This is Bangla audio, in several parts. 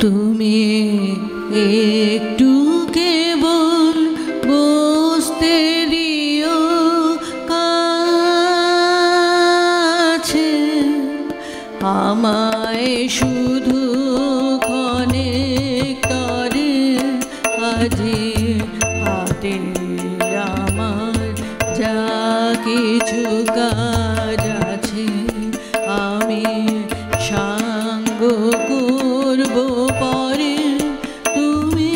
তুমি একটু কেবল বসতে দিও কাছে, আমায় শুধু ক্ষণিক তরে আজি হাতে আমার যা কিছু কাজ আছে আমি সাঙ্গ করব পরে। তুমি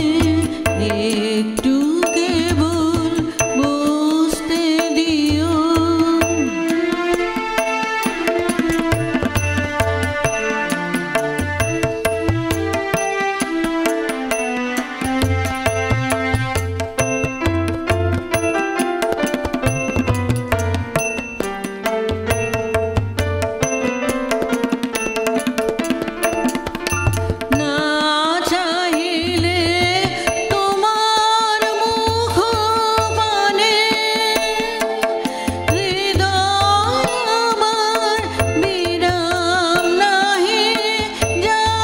একটু কেবল বসতে দিও। না চাহিলে তোমার মুখ পানে হৃদয় আমার বিরাম নাহি জানে।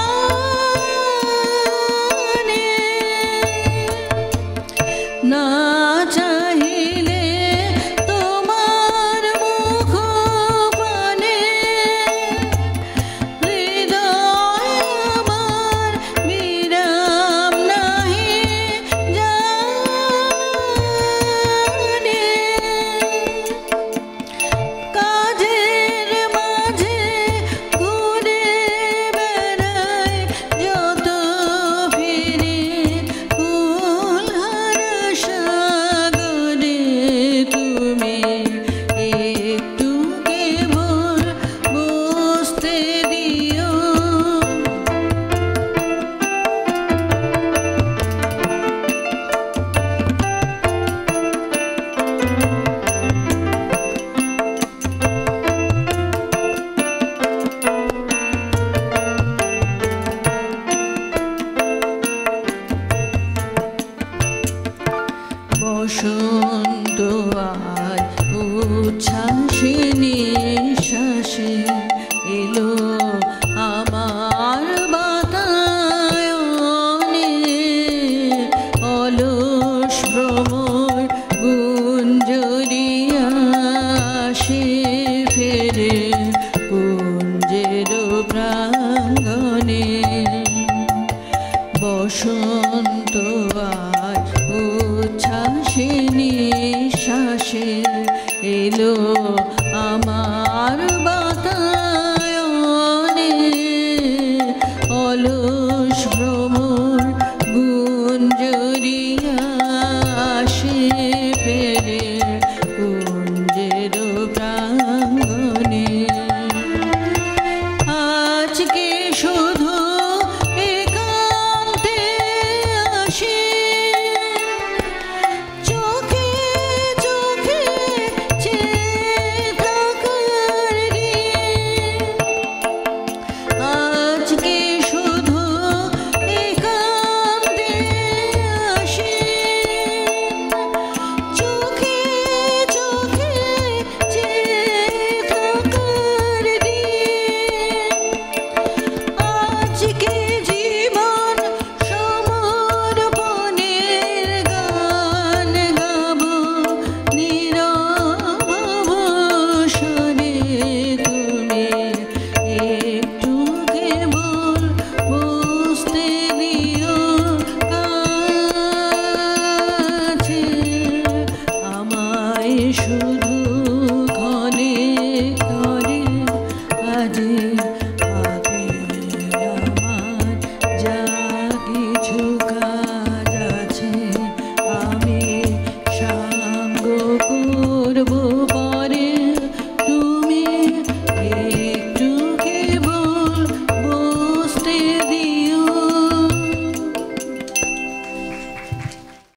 কাজের মাঝে ঘুরে বেড়ায় যত ফিরে তুমি একটু কেবল বসতে দিও। বসন্ত আজ উচ্ছ্বাসে নিঃশ্বাসে এলো আমার বাতায়নে, অলস ভ্রমর গুঞ্জরিয়া আসে ফেরে কুঞ্জের প্রাঙ্গণে। বসন্ত আজ উচ্ছ্বাসে নিঃশ্বাসে এলো